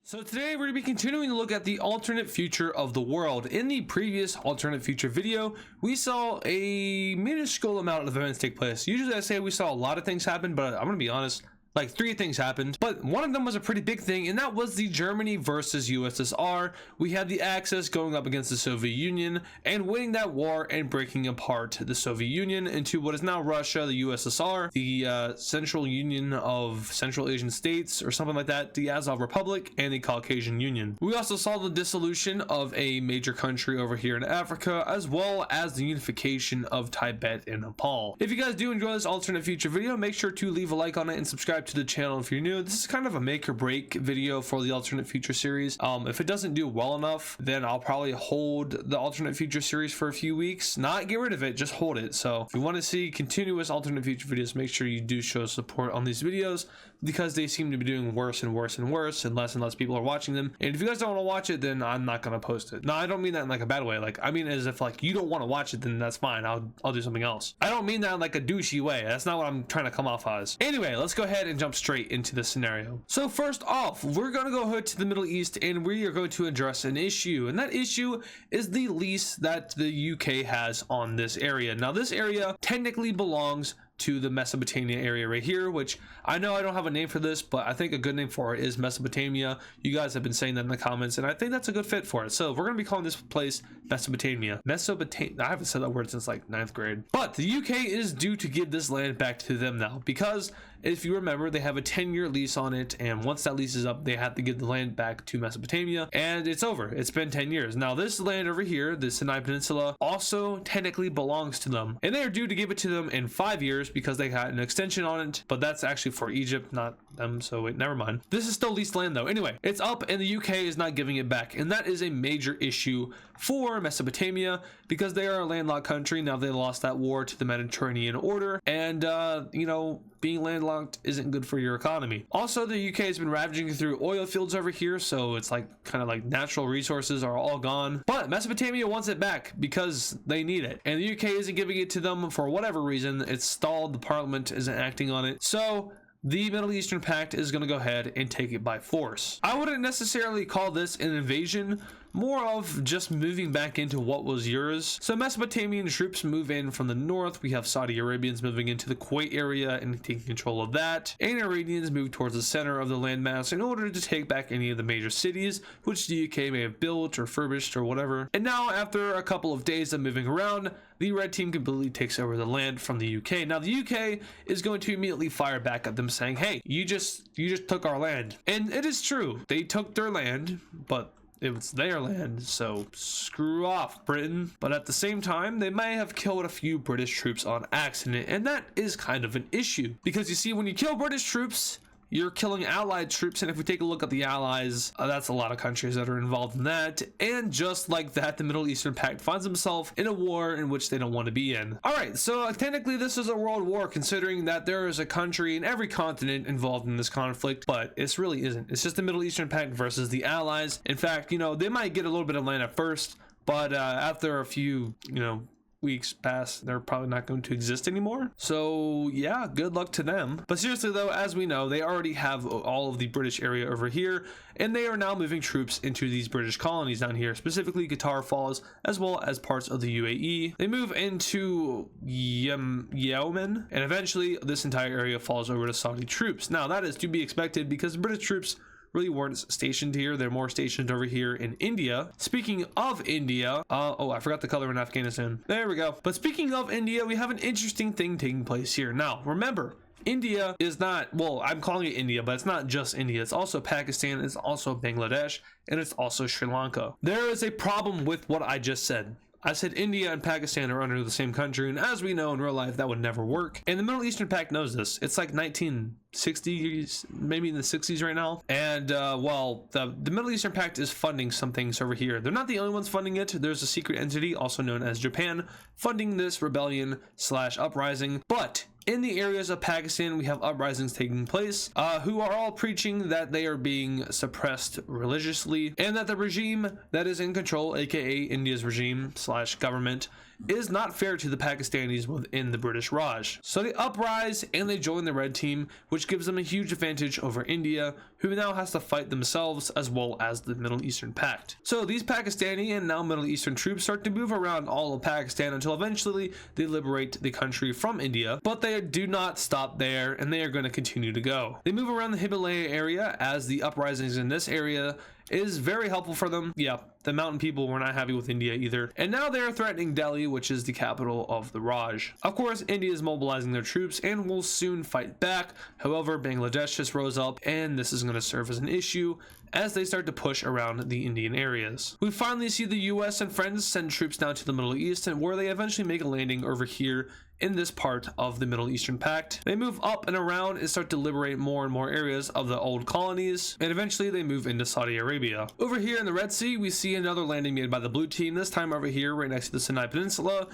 So today we're going to be continuing to look at the alternate future of the world. In the previous alternate future video, we saw a minuscule amount of events take place. Usually I say we saw a lot of things happen, but I'm going to be honest, like 3 things happened, but one of them was a pretty big thing, and that was the Germany versus USSR. We had the Axis going up against the Soviet Union and winning that war and breaking apart the Soviet Union into what is now Russia, the USSR, the Central Union of Central Asian States, or something like that, the Azov Republic, and the Caucasian Union. We also saw the dissolution of a major country over here in Africa, as well as the unification of Tibet and Nepal. If you guys do enjoy this alternate future video, make sure to leave a like on it and subscribe to the channel if you're new. This is kind of a make or break video for the alternate future series. If it doesn't do well enough, then I'll probably hold the alternate future series for a few weeks, not get rid of it, just hold it. So if you want to see continuous alternate future videos, make sure you do show support on these videos, because they seem to be doing worse and worse and worse, and less people are watching them. And if you guys don't want to watch it, then I'm not going to post it. No, I don't mean that in like a bad way. Like, I mean as if like you don't want to watch it, then that's fine. I'll do something else. I don't mean that in like a douchey way. That's not what I'm trying to come off as. Anyway, let's go ahead and jump straight into the scenario. So first off, we're going to go ahead to the Middle East, and we are going to address an issue, and that issue is the lease that the UK has on this area. Now this area technically belongs to the Mesopotamia area right here, which I know I don't have a name for this, but I think a good name for it is Mesopotamia. You guys have been saying that in the comments, and I think that's a good fit for it. So we're going to be calling this place Mesopotamia. I haven't said that word since like 9th grade. But the UK is due to give this land back to them now, because if you remember, they have a 10-year lease on it, and once that lease is up, they have to give the land back to Mesopotamia, and it's over. It's been 10 years. Now this land over here, the Sinai Peninsula, also technically belongs to them, and they are due to give it to them in 5 years because they got an extension on it, but that's actually for Egypt, not them, so wait, never mind. This is still leased land though. Anyway, it's up, and the UK is not giving it back, and that is a major issue for Mesopotamia, because they are a landlocked country. Now they lost that war to the Mediterranean order, and you know, being landlocked isn't good for your economy. Also, the UK has been ravaging through oil fields over here, so it's like kind of like natural resources are all gone, but Mesopotamia wants it back because they need it, and the UK isn't giving it to them for whatever reason. It's stalled. The parliament isn't acting on it, so the Middle Eastern Pact is going to go ahead and take it by force. I wouldn't necessarily call this an invasion, more of just moving back into what was yours. So Mesopotamian troops move in from the north. We have Saudi Arabians moving into the Kuwait area and taking control of that, and Iranians move towards the center of the landmass in order to take back any of the major cities which the UK may have built or refurbished or whatever. And now, after a couple of days of moving around, the red team completely takes over the land from the UK. Now the UK is going to immediately fire back at them, saying, hey, you just took our land. And it is true, they took their land, but it was their land, so screw off, Britain. But at the same time, they may have killed a few British troops on accident, and that is kind of an issue, because you see, when you kill British troops, you're killing allied troops, and if we take a look at the allies, that's a lot of countries that are involved in that. And just like that, the Middle Eastern Pact finds himself in a war in which they don't want to be in. All right, so technically this is a world war, considering that there is a country in every continent involved in this conflict, but it really isn't. It's just the Middle Eastern Pact versus the allies. In fact, you know, they might get a little bit of land at first, but after a few, you know, weeks pass, they're probably not going to exist anymore. So yeah, good luck to them. But seriously though, as we know, they already have all of the British area over here, and they are now moving troops into these British colonies down here, specifically Qatar Falls, as well as parts of the UAE. They move into Yemen, and eventually this entire area falls over to Saudi troops. Now that is to be expected, because British troops really weren't stationed here. They're more stationed over here in India. Speaking of India, oh, I forgot the color in Afghanistan. There we go. But speaking of India, we have an interesting thing taking place here. Now, remember, India is not, well, I'm calling it India, but it's not just India. It's also Pakistan, it's also Bangladesh, and it's also Sri Lanka. There is a problem with what I just said. I said India and Pakistan are under the same country, and as we know in real life, that would never work. And the Middle Eastern Pact knows this. It's like 1960s, maybe in the 60s right now. And well, the Middle Eastern Pact is funding some things over here. They're not the only ones funding it. There's a secret entity, also known as Japan, funding this rebellion / uprising. But in the areas of Pakistan, we have uprisings taking place, who are all preaching that they are being suppressed religiously, and that the regime that is in control, aka India's regime / government, is not fair to the Pakistanis within the British Raj. So they uprise and they join the red team, which gives them a huge advantage over India, who now has to fight themselves as well as the Middle Eastern Pact. So these Pakistani and now Middle Eastern troops start to move around all of Pakistan until eventually they liberate the country from India, but they do not stop there and they are going to continue to go. They move around the Himalaya area as the uprisings in this area is very helpful for them. Yeah, the mountain people were not happy with India either. And now they're threatening Delhi, which is the capital of the Raj. Of course, India is mobilizing their troops and will soon fight back. However, Bangladesh just rose up and this is going to serve as an issue as they start to push around the Indian areas. We finally see the US and friends send troops down to the Middle East, and where they eventually make a landing over here in this part of the Middle Eastern Pact. They move up and around and start to liberate more and more areas of the old colonies, and eventually they move into Saudi Arabia. Over here in the Red Sea, we see another landing made by the blue team, this time over here right next to the Sinai Peninsula.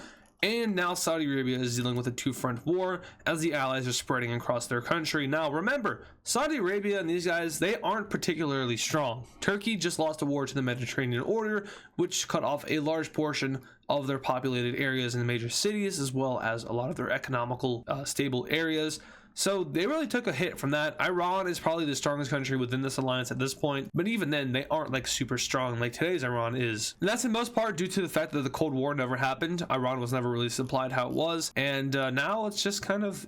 And now Saudi Arabia is dealing with a two-front war as the allies are spreading across their country. Now remember, Saudi Arabia and these guys, they aren't particularly strong. Turkey just lost a war to the Mediterranean Order, which cut off a large portion of their populated areas in the major cities, as well as a lot of their economical stable areas. So they really took a hit from that. Iran is probably the strongest country within this alliance at this point, but even then they aren't like super strong like today's Iran is. And that's in most part due to the fact that the Cold War never happened. Iran was never really supplied how it was, and now it's just kind of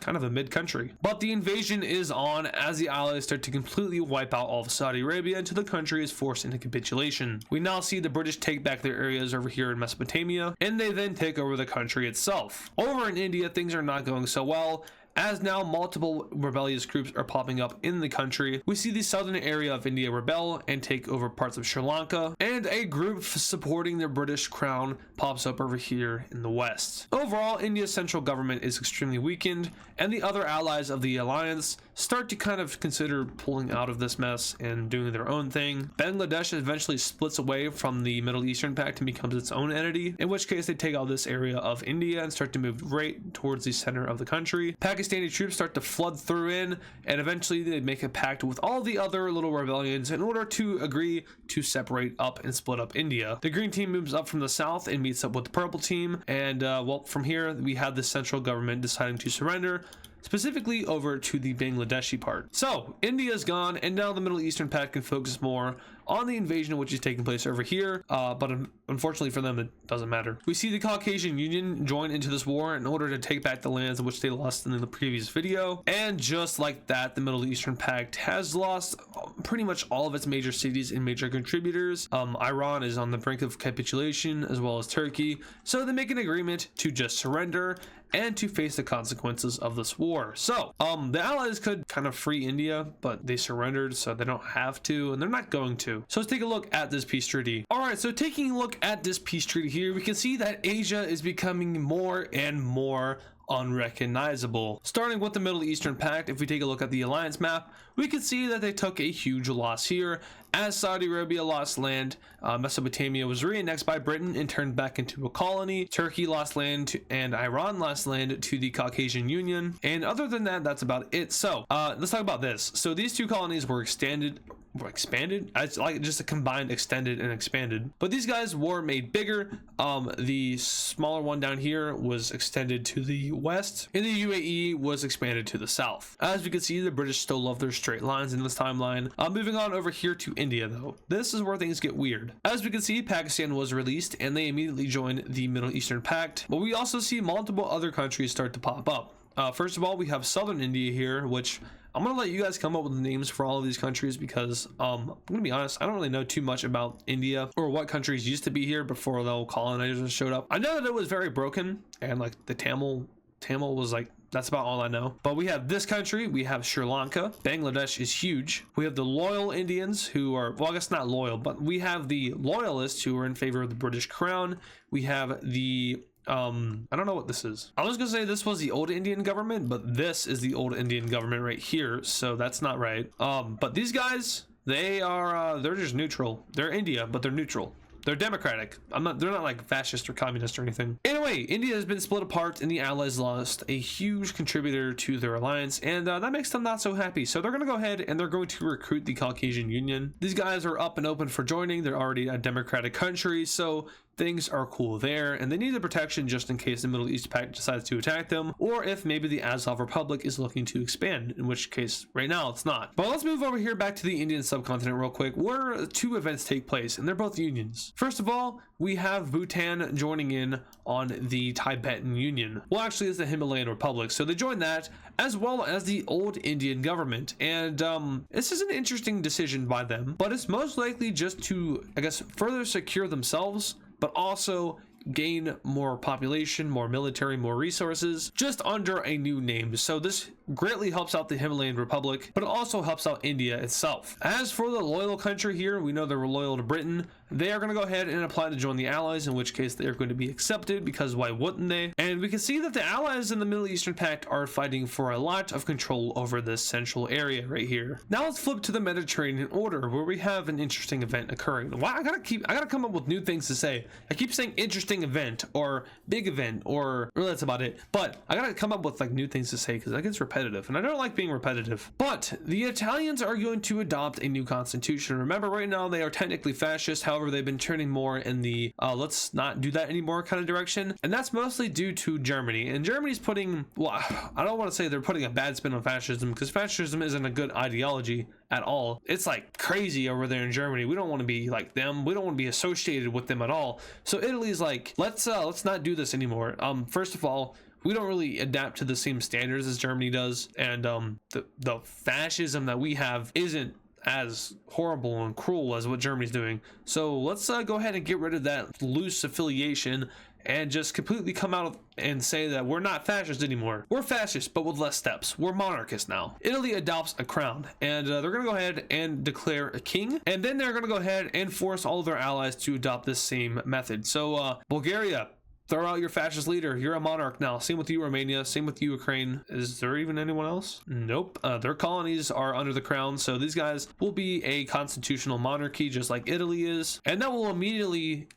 a mid country. But the invasion is on as the allies start to completely wipe out all of Saudi Arabia until the country is forced into capitulation. We now see the British take back their areas over here in Mesopotamia, and they then take over the country itself. Over in India, things are not going so well, as now multiple rebellious groups are popping up in the country. We see the southern area of India rebel and take over parts of Sri Lanka, and a group supporting the British crown pops up over here in the west. Overall, India's central government is extremely weakened, and the other allies of the alliance start to kind of consider pulling out of this mess and doing their own thing. Bangladesh eventually splits away from the Middle Eastern Pact and becomes its own entity, in which case they take out this area of India and start to move right towards the center of the country. Pakistani troops start to flood through in, and eventually they make a pact with all the other little rebellions in order to agree to separate up and split up India. The green team moves up from the south and meets up with the purple team, and well, from here we have the central government deciding to surrender, specifically over to the Bangladeshi part. So India's gone, and now the Middle Eastern Pact can focus more on the invasion which is taking place over here, but unfortunately for them it doesn't matter. We see the Caucasian Union join into this war in order to take back the lands in which they lost in the previous video, and just like that, the Middle Eastern Pact has lost pretty much all of its major cities and major contributors. Iran is on the brink of capitulation, as well as Turkey, so they make an agreement to just surrender and to face the consequences of this war. So the allies could kind of free India, but they surrendered, so they don't have to, and they're not going to. So let's take a look at this peace treaty. All right, so taking a look at this peace treaty here, we can see that Asia is becoming more and more unrecognizable. Starting with the Middle Eastern Pact, if we take a look at the alliance map, we can see that they took a huge loss here as Saudi Arabia lost land, Mesopotamia was re-annexed by Britain and turned back into a colony, Turkey lost land and Iran lost land to the Caucasian Union, and other than that, that's about it. So let's talk about this. So these two colonies were expanded. It's like just a combined extended and expanded, but these guys were made bigger. The smaller one down here was extended to the west, and the UAE was expanded to the south. As we can see, the British still love their straight lines in this timeline. Moving on over here to India though, this is where things get weird. As we can see, Pakistan was released and they immediately joined the Middle Eastern Pact, but we also see multiple other countries start to pop up. First of all, we have southern India here, which I'm gonna let you guys come up with the names for all of these countries because I'm gonna be honest, I don't really know too much about India or what countries used to be here before the old colonizers showed up. I know that it was very broken, and like the Tamil was like, that's about all I know. But we have this country, we have Sri Lanka, Bangladesh is huge. We have the loyal Indians who are, well, I guess not loyal, but we have the loyalists who are in favor of the British crown. We have the I don't know what this is. I was gonna say this was the old Indian government, but this is the old Indian government right here, so that's not right. But these guys, they are they're just neutral. They're India, but they're neutral. They're democratic. They're not like fascist or communist or anything. Anyway, India has been split apart and the allies lost a huge contributor to their alliance, and that makes them not so happy. So they're going to go ahead and they're going to recruit the Caucasian Union. These guys are up and open for joining. They're already a democratic country, so things are cool there, and they need the protection just in case the Middle Eastern Pact decides to attack them, or if maybe the Azov Republic is looking to expand, in which case right now it's not. But let's move over here back to the Indian subcontinent real quick, where two events take place, and they're both unions. First of all, we have Bhutan joining in on the Tibetan Union. Well, actually it's the Himalayan Republic, so they joined that, as well as the old Indian government. And this is an interesting decision by them, but it's most likely just to, I guess, further secure themselves, but also gain more population, more military, more resources, just under a new name. So this greatly helps out the Himalayan Republic, but it also helps out India itself. As for the loyal country here, we know they were loyal to Britain. They are going to go ahead and apply to join the Allies, in which case they are going to be accepted, because why wouldn't they? And we can see that the Allies in the Middle Eastern Pact are fighting for a lot of control over this central area right here. Now let's flip to the Mediterranean order, where we have an interesting event occurring. Wow, I gotta come up with new things to say. I keep saying interesting event or big event, or really that's about it. But I gotta come up with like new things to say, because that gets repetitive, and I don't like being repetitive. But the Italians are going to adopt a new constitution. Remember, right now they are technically fascist. However, they've been turning more in the let's not do that anymore kind of direction, and that's mostly due to Germany. And Germany's putting, well, I don't want to say they're putting a bad spin on fascism, because fascism isn't a good ideology at all. It's like crazy over there in Germany. We don't want to be like them. We don't want to be associated with them at all. So Italy's like, let's not do this anymore. First of all, we don't really adapt to the same standards as Germany does, and the fascism that we have isn't as horrible and cruel as what Germany's doing. So let's go ahead and get rid of that loose affiliation and just completely come out and say that we're not fascist anymore. We're fascist, but with less steps. We're monarchist now. Italy adopts a crown, and they're gonna go ahead and declare a king, and then they're gonna go ahead and force all of their allies to adopt this same method. So Bulgaria, throw out your fascist leader. You're a monarch now. Same with you, Romania. Same with you, Ukraine. Is there even anyone else? Nope. Their colonies are under the crown, so these guys will be a constitutional monarchy, just like Italy is, and that will immediately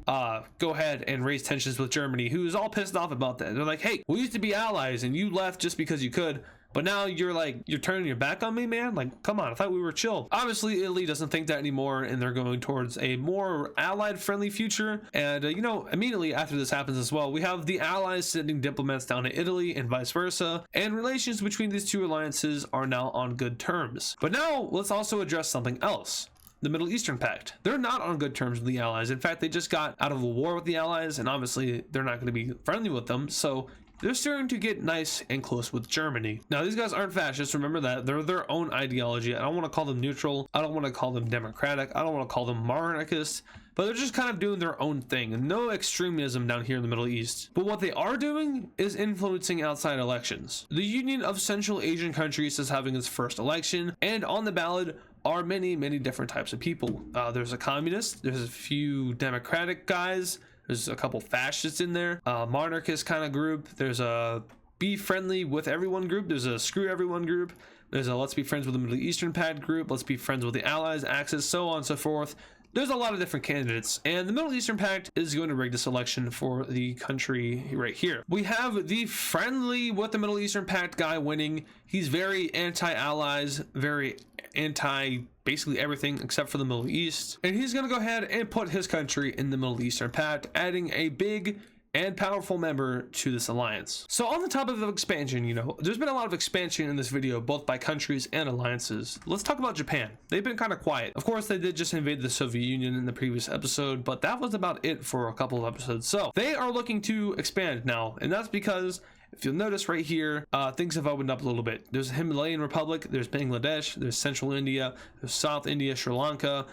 go ahead and raise tensions with Germany, who is all pissed off about that. They're like, hey, we used to be allies, and you left just because you could. But now you're turning your back on me, man? Like, come on, I thought we were chill. Obviously, Italy doesn't think that anymore, and they're going towards a more allied-friendly future. And, immediately after this happens as well, we have the Allies sending diplomats down to Italy and vice versa, and relations between these two alliances are now on good terms. But now, let's also address something else. The Middle Eastern Pact. They're not on good terms with the Allies. In fact, they just got out of a war with the Allies, and obviously, they're not going to be friendly with them, so they're starting to get nice and close with Germany. Now, these guys aren't fascists, remember that. They're their own ideology. I don't want to call them neutral. I don't want to call them democratic. I don't want to call them monarchist, but they're just kind of doing their own thing. No extremism down here in the Middle East. But what they are doing is influencing outside elections. The Union of Central Asian Countries is having its first election, and on the ballot are many, many different types of people. There's a communist, there's a few democratic guys, there's a couple fascists in there, monarchist kind of group, there's a be friendly with everyone group, there's a screw everyone group, there's a let's be friends with the Middle Eastern Pact group, let's be friends with the Allies, Axis, so on and so forth. There's a lot of different candidates, and the Middle Eastern Pact is going to rig this election for the country right here. We have the friendly with the Middle Eastern Pact guy winning. He's very anti-allies, very anti basically everything except for the Middle East, and he's going to go ahead and put his country in the Middle Eastern Pact, adding a big and powerful member to this alliance. So on the topic of expansion, there's been a lot of expansion in this video, both by countries and alliances. Let's talk about Japan. They've been kind of quiet. Of course, they did just invade the Soviet Union in the previous episode, but that was about it for a couple of episodes. So they are looking to expand now, and that's because if you'll notice right here, things have opened up a little bit. There's the Himalayan Republic, there's Bangladesh, there's Central India, there's South India, Sri Lanka,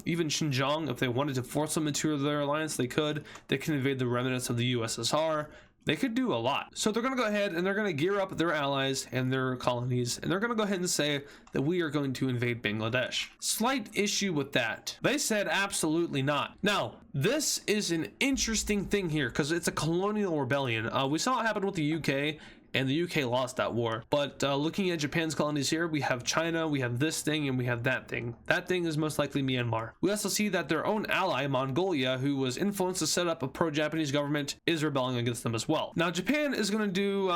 even Xinjiang. If they wanted to force them into their alliance, they could. They can invade the remnants of the USSR. They could do a lot. So they're going to go ahead and they're going to gear up their allies and their colonies, and they're going to go ahead and say that we are going to invade Bangladesh. Slight issue with that. They said absolutely not. Now, this is an interesting thing here because it's a colonial rebellion. We saw it happen with the UK, and the UK lost that war. But looking at Japan's colonies here, we have China, we have this thing, and we have that thing. That thing is most likely Myanmar. We also see that their own ally, Mongolia, who was influenced to set up a pro-Japanese government, is rebelling against them as well. Now, Japan is going to do,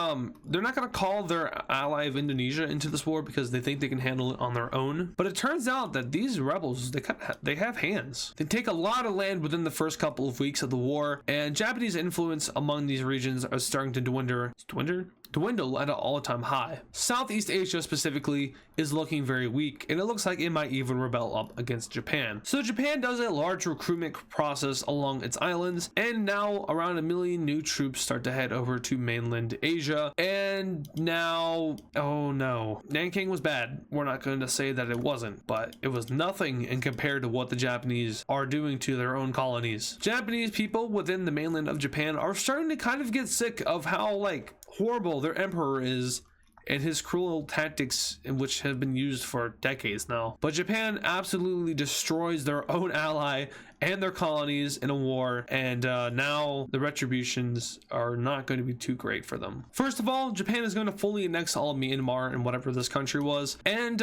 they're not going to call their ally of Indonesia into this war because they think they can handle it on their own. But it turns out that these rebels, they have hands. They take a lot of land within the first couple of weeks of the war, and Japanese influence among these regions are starting to dwindle at an all-time high. Southeast Asia specifically is looking very weak, and it looks like it might even rebel up against Japan. So Japan does a large recruitment process along its islands, and now around 1 million new troops start to head over to mainland Asia. And now, oh no, Nanking was bad. We're not going to say that it wasn't, but it was nothing in compared to what the Japanese are doing to their own colonies. Japanese people within the mainland of Japan are starting to kind of get sick of how like horrible their emperor is and his cruel tactics, in which have been used for decades now. But Japan absolutely destroys their own ally and their colonies in a war, and now the retributions are not going to be too great for them. First of all, Japan is going to fully annex all of Myanmar and whatever this country was, and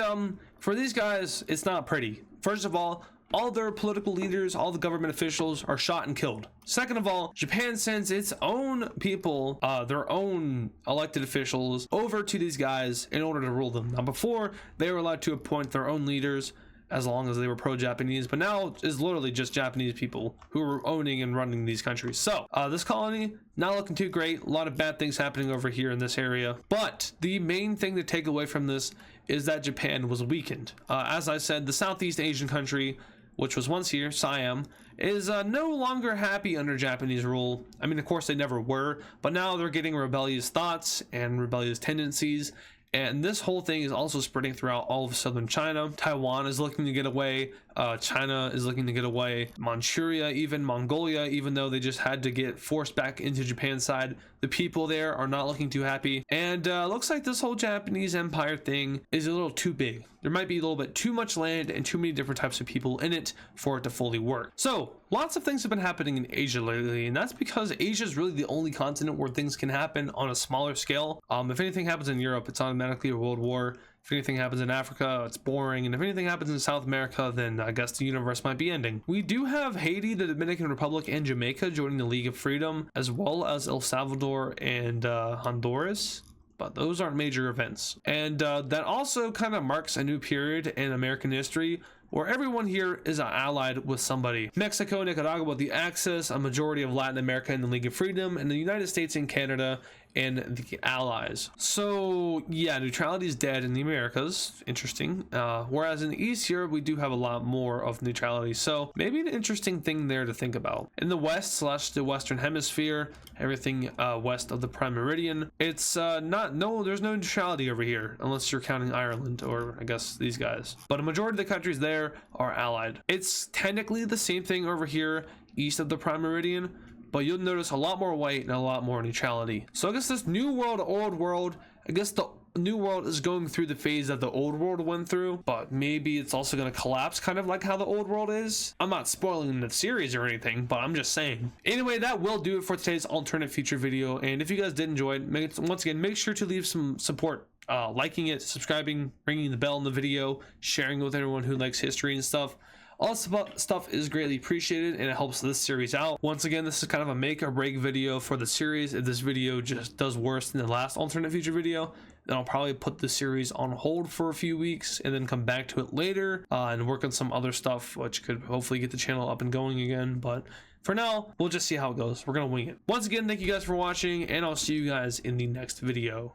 for these guys, it's not pretty. First of all their political leaders, all the government officials are shot and killed. Second of all, Japan sends its own people, their own elected officials, over to these guys in order to rule them. Now, before, they were allowed to appoint their own leaders as long as they were pro-Japanese, but now it's literally just Japanese people who are owning and running these countries. So this colony not looking too great. A lot of bad things happening over here in this area, but the main thing to take away from this is that Japan was weakened. As I said, the Southeast Asian country, which was once here, Siam, is no longer happy under Japanese rule. I mean, of course they never were, but now they're getting rebellious thoughts and rebellious tendencies. And this whole thing is also spreading throughout all of southern China. Taiwan is looking to get away. China is looking to get away. Manchuria, even Mongolia, even though they just had to get forced back into Japan's side, the people there are not looking too happy. And looks like this whole Japanese empire thing is a little too big. There might be a little bit too much land and too many different types of people in it for it to fully work. So lots of things have been happening in Asia lately, and that's because Asia is really the only continent where things can happen on a smaller scale. If anything happens in Europe, it's automatically a world war. If anything happens in Africa, it's boring. And if anything happens in South America, then I guess the universe might be ending. We do have Haiti, the Dominican Republic, and Jamaica joining the League of Freedom, as well as El Salvador and Honduras. But those aren't major events. And that also kind of marks a new period in American history where everyone here is allied with somebody. Mexico, Nicaragua with the Axis, a majority of Latin America in the League of Freedom, and the United States and Canada and the Allies. So yeah, neutrality is dead in the Americas. Interesting. Whereas in the East Europe, we do have a lot more of neutrality. So maybe an interesting thing there to think about. In the West / the Western Hemisphere, everything west of the Prime Meridian, it's there's no neutrality over here unless you're counting Ireland or I guess these guys. But a majority of the countries there are allied. It's technically the same thing over here east of the Prime Meridian, but you'll notice a lot more white and a lot more neutrality. So I guess this new world, old world, I guess the new world is going through the phase that the old world went through, but maybe it's also going to collapse kind of like how the old world is. I'm not spoiling the series or anything, but I'm just saying. Anyway, that will do it for today's alternate future video. And if you guys did enjoy it, once again, make sure to leave some support. Liking it, subscribing, ringing the bell in the video, sharing with everyone who likes history and stuff. All this stuff is greatly appreciated and it helps this series out. Once again, this is kind of a make or break video for the series. If this video just does worse than the last alternate future video, then I'll probably put the series on hold for a few weeks and then come back to it later and work on some other stuff, which could hopefully get the channel up and going again. But for now, we'll just see how it goes. We're gonna wing it. Once again, thank you guys for watching, and I'll see you guys in the next video.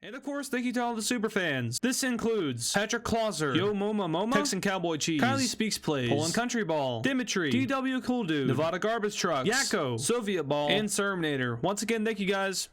And of course, thank you to all the super fans. This includes Patrick Clauser, Yo Moma Moma, Texan Cowboy Cheese, Kylie Speaks Plays, Poland Country Ball, Dimitri, DW Cool Dude, Nevada Garbage Trucks, Yakko, Soviet Ball, and Serminator. Once again, thank you guys.